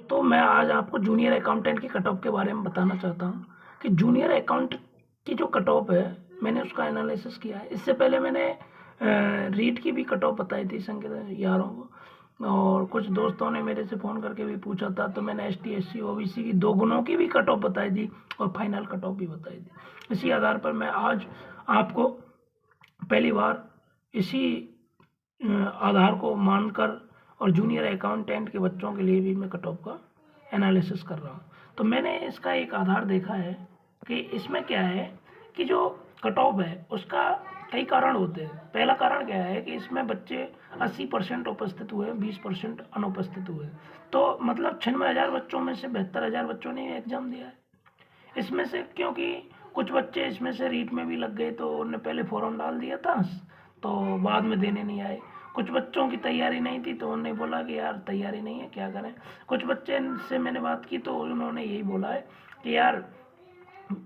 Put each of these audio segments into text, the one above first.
तो मैं आज आपको जूनियर अकाउंटेंट की कट ऑफ के बारे में बताना चाहता हूँ कि जूनियर अकाउंट की जो कट ऑफ है, मैंने उसका एनालिसिस किया है। इससे पहले मैंने रीट की भी कट ऑफ बताई थी संगीत यारों को, और कुछ दोस्तों ने मेरे से फ़ोन करके भी पूछा था, तो मैंने S T S C O B C की 2 गुणों की भी कट ऑफ बताई थी और फाइनल कट ऑफ भी बताई थी। इसी आधार पर मैं आज आपको पहली बार इसी आधार को मानकर और जूनियर अकाउंटेंट के बच्चों के लिए भी मैं कट ऑफ का एनालिसिस कर रहा हूँ। तो मैंने इसका एक आधार देखा है कि इसमें क्या है कि जो कट ऑफ है उसका कई कारण होते हैं। पहला कारण क्या है कि इसमें बच्चे 80% उपस्थित हुए, 20% अनुपस्थित हुए। तो मतलब 96,000 बच्चों में से 72,000 बच्चों ने एग्ज़ाम दिया है। इसमें से क्योंकि कुछ बच्चे इसमें से रीट में भी लग गए, तो उन्होंने पहले फॉर्म डाल दिया था, तो बाद में देने नहीं आए। कुछ बच्चों की तैयारी नहीं थी, तो उन्होंने बोला कि यार तैयारी नहीं है, क्या करें। कुछ बच्चे से मैंने बात की तो उन्होंने यही बोला है कि यार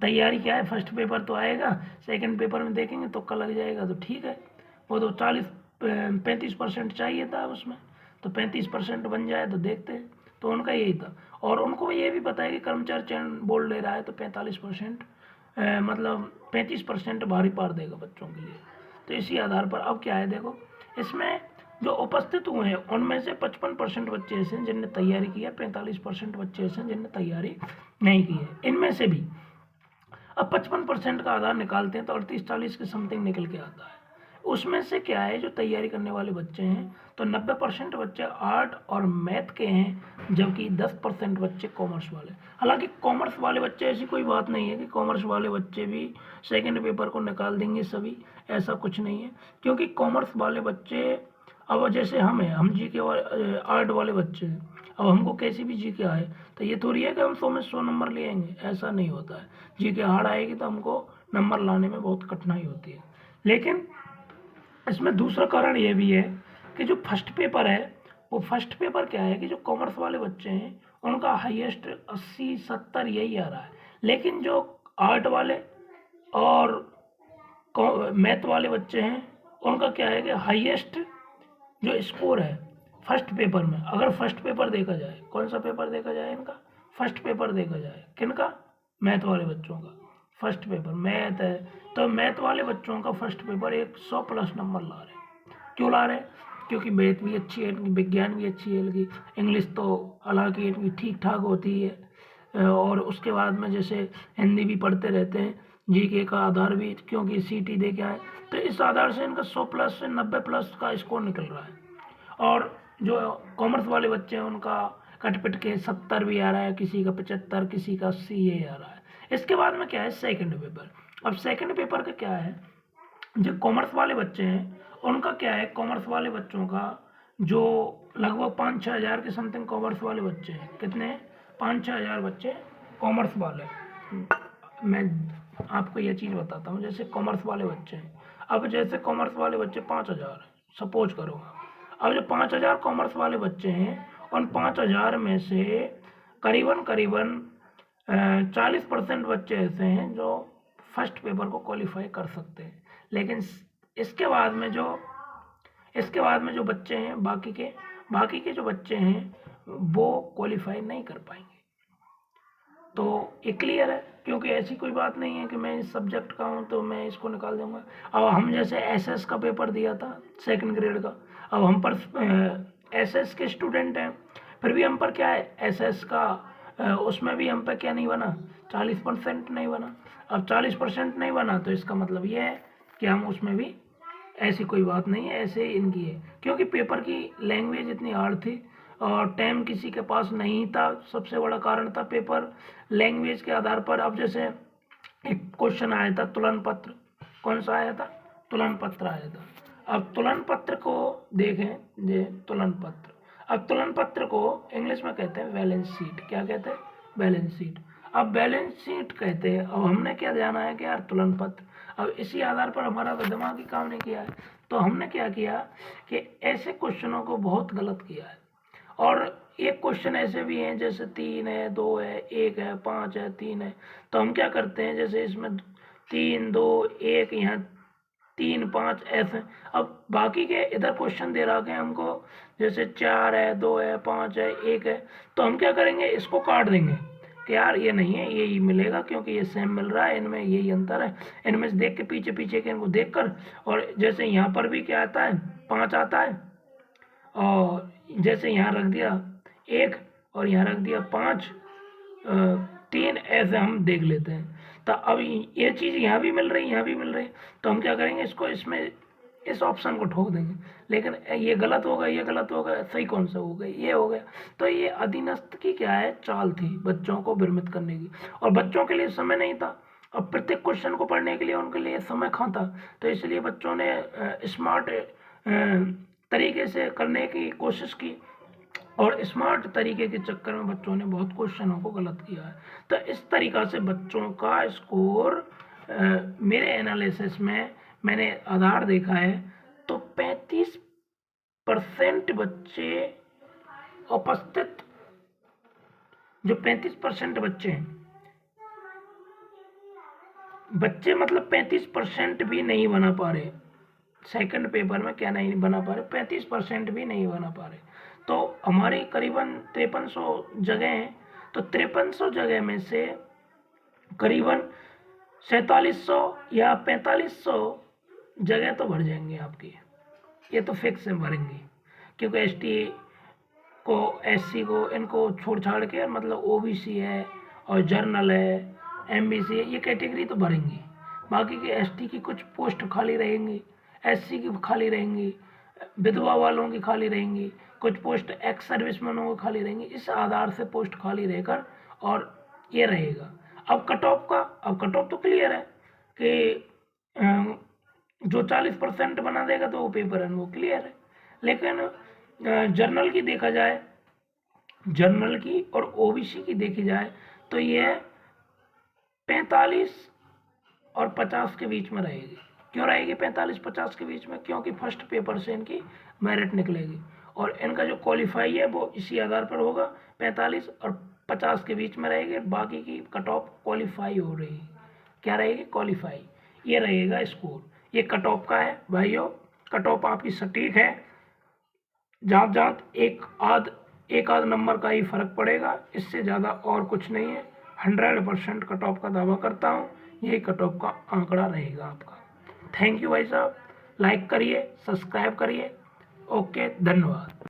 तैयारी क्या है, फर्स्ट पेपर तो आएगा, सेकंड पेपर में देखेंगे, तुक्का लग जाएगा तो ठीक है। वो तो 35% चाहिए था उसमें, तो 35% बन जाए तो देखते हैं। तो उनका यही था, और उनको ये भी पता है कि कर्मचारी चयन बोर्ड ले रहा है, तो 45% मतलब 35% भारी पार देगा बच्चों के लिए। तो इसी आधार पर अब क्या है, देखो इसमें जो उपस्थित हुए हैं उनमें से 55% बच्चे ऐसे हैं जिनने तैयारी की है, 45% बच्चे ऐसे हैं जिनने तैयारी नहीं की है। इनमें से भी अब 55% का आधार निकालते हैं तो 38-40 के समथिंग निकल के आता है। उसमें से क्या है, जो तैयारी करने वाले बच्चे हैं तो 90% बच्चे आर्ट और मैथ के हैं, जबकि 10% बच्चे कॉमर्स वाले। हालांकि कॉमर्स वाले बच्चे, ऐसी कोई बात नहीं है कि कॉमर्स वाले बच्चे भी सेकंड पेपर को निकाल देंगे सभी, ऐसा कुछ नहीं है। क्योंकि कॉमर्स वाले बच्चे, अब जैसे हम जी के आर्ट वाले बच्चे हैं, अब हमको कैसी भी जी के आए तो ये थोड़ी है कि हम 100 में 100 नंबर ले आएंगे, ऐसा नहीं होता है। जी के हार्ड आएगी तो हमको नंबर लाने में बहुत कठिनाई होती है। लेकिन इसमें दूसरा कारण ये भी है कि जो फर्स्ट पेपर है, वो फर्स्ट पेपर क्या है कि जो कॉमर्स वाले बच्चे हैं उनका हाईएस्ट 80-70 यही आ रहा है। लेकिन जो आर्ट वाले और मैथ वाले बच्चे हैं उनका क्या है कि हाईएस्ट जो स्कोर है फर्स्ट पेपर में, अगर फर्स्ट पेपर देखा जाए, कौन सा पेपर देखा जाए इनका, फर्स्ट पेपर देखा जाए किनका, मैथ वाले बच्चों का। फर्स्ट पेपर मैथ है, तो मैथ वाले बच्चों का फर्स्ट पेपर 100+ नंबर ला रहे हैं। क्यों ला रहे हैं? क्योंकि मैथ भी अच्छी है इनकी, विज्ञान भी अच्छी है इनकी, इंग्लिश तो हालांकि इनकी ठीक ठाक होती है, और उसके बाद में जैसे हिंदी भी पढ़ते रहते हैं, जीके का आधार भी क्योंकि सीटी दे के आए, तो इस आधार से इनका 100+ से 90+ का स्कोर निकल रहा है। और जो कॉमर्स वाले बच्चे हैं उनका कटपिट के 70 भी आ रहा है, किसी का 75, किसी का 80 ये आ रहा है। इसके बाद में क्या है, सेकंड पेपर। अब सेकंड पेपर का क्या है, जो कॉमर्स वाले बच्चे हैं उनका क्या है, कॉमर्स वाले बच्चों का जो लगभग 5-6 हज़ार के समथिंग कॉमर्स वाले बच्चे हैं, कितने, 5-6 हज़ार बच्चे कॉमर्स वाले। मैं आपको ये चीज़ बताता हूँ, जैसे कॉमर्स वाले बच्चे हैं, अब जैसे कॉमर्स वाले बच्चे 5,000 सपोज करो। अब जो 5,000 कॉमर्स वाले बच्चे हैं, उन 5,000 में से करीबन करीबन 40% बच्चे ऐसे हैं जो फर्स्ट पेपर को क्वालिफाई कर सकते हैं। लेकिन इसके बाद में जो इसके बाद में जो बच्चे हैं, बाकी के जो बच्चे हैं वो क्वालिफाई नहीं कर पाएंगे। तो ये क्लियर है, क्योंकि ऐसी कोई बात नहीं है कि मैं इस सब्जेक्ट का हूँ तो मैं इसको निकाल दूंगा। अब हम जैसे एसएस का पेपर दिया था सेकंड ग्रेड का, अब हम पर एसएस के स्टूडेंट हैं, फिर भी हम पर क्या है, एसएस का उसमें भी हम पर क्या नहीं बना, 40% नहीं बना। अब 40% नहीं बना तो इसका मतलब ये है कि हम उसमें भी, ऐसी कोई बात नहीं है, ऐसे इनकी है। क्योंकि पेपर की लैंग्वेज इतनी हार्ड थी और टाइम किसी के पास नहीं था, सबसे बड़ा कारण था पेपर लैंग्वेज के आधार पर। अब जैसे एक क्वेश्चन आया था तुलन पत्र, कौन सा आया था, तुलन पत्र आया था। अब तुलन पत्र को देखें, ये तुलन पत्र, अब तुलन पत्र को इंग्लिश में कहते हैं बैलेंस शीट। क्या कहते हैं, बैलेंस शीट। अब बैलेंस शीट कहते हैं, अब हमने क्या जाना है कि यार तुलन पत्र, अब इसी आधार पर हमारा तो दिमाग ही काम नहीं किया है, तो हमने क्या किया कि ऐसे क्वेश्चनों को बहुत गलत किया है। और एक क्वेश्चन ऐसे भी हैं जैसे 3 है, 2 है, 1 है, 5 है, 3 है, तो हम क्या करते हैं, जैसे इसमें 3, 2, 1, यहाँ 3 5 ऐसे। अब बाकी के इधर क्वेश्चन दे रखा है हमको, जैसे 4 है, 2 है, 5 है, 1 है, तो हम क्या करेंगे, इसको काट देंगे कि यार ये नहीं है, यही मिलेगा क्योंकि ये सेम मिल रहा है, इनमें यही अंतर है। इनमें से देख के पीछे पीछे के इनको देख कर, और जैसे यहाँ पर भी क्या आता है, 5 आता है, और जैसे यहाँ रख दिया 1 और यहाँ रख दिया 5, 3, ऐसे हम देख लेते हैं। तो अब ये चीज़ यहाँ भी मिल रही है, यहाँ भी मिल रही है, तो हम क्या करेंगे, इसको इसमें इस ऑप्शन को ठोक देंगे। लेकिन ये गलत होगा, ये गलत होगा, सही कौन सा होगा, ये हो गया। तो ये अधीनस्थ की क्या है, चाल थी बच्चों को भ्रमित करने की, और बच्चों के लिए समय नहीं था। अब प्रत्येक क्वेश्चन को पढ़ने के लिए उनके लिए समय कहाँ था, तो इसलिए बच्चों ने स्मार्ट तरीके से करने की कोशिश की, और स्मार्ट तरीके के चक्कर में बच्चों ने बहुत क्वेश्चनों को गलत किया है। तो इस तरीक़ा से बच्चों का स्कोर मेरे एनालिसिस में मैंने आधार देखा है, तो 35% बच्चे उपस्थित, जो 35% बच्चे हैं, बच्चे मतलब 35% भी नहीं बना पा रहे, सेकंड पेपर में क्या नहीं बना पा रहे, 35% भी नहीं बना पा रहे। तो हमारी करीबन 5300 जगह हैं, तो 5300 जगह में से करीबन 4700 या 4500 जगह तो भर जाएंगे आपकी, ये तो फिक्स है भरेंगे, क्योंकि एसटी को, एससी को, इनको छोड़ छाड़ के, मतलब ओबीसी है और जर्नल है, एमबीसी है, ये कैटेगरी तो भरेंगी। बाकी के एसटी की कुछ पोस्ट खाली रहेंगी, एससी की खाली रहेंगी, विधवा वालों की खाली रहेंगी, कुछ पोस्ट एक्स सर्विसमैनों की खाली रहेंगी। इस आधार से पोस्ट खाली रहकर और ये रहेगा। अब कट ऑफ का, अब कट ऑफ तो क्लियर है कि जो 40% बना देगा तो वो पेपर है वो क्लियर है। लेकिन जर्नल की देखा जाए, जर्नल की और ओबीसी की देखी जाए, तो ये 45 और 50 के बीच में रहेगी। क्यों रहेगी 45-50 के बीच में, क्योंकि फर्स्ट पेपर से इनकी मेरिट निकलेगी, और इनका जो क्वालिफाई है वो इसी आधार पर होगा, 45 और 50 के बीच में रहेगी। बाकी की कट ऑफ क्वालिफाई हो रही, क्या रहेगी, क्वालिफाई, ये रहेगा स्कोर। ये कट ऑफ का है भाइयों, कट ऑफ आपकी सटीक है, जात जात एक आध नंबर का ही फर्क पड़ेगा, इससे ज़्यादा और कुछ नहीं है। 100% कट ऑफ का दावा करता हूँ, यही कट ऑफ का आंकड़ा रहेगा आपका। थैंक यू भाई साहब, लाइक करिए, सब्सक्राइब करिए, ओके, धन्यवाद।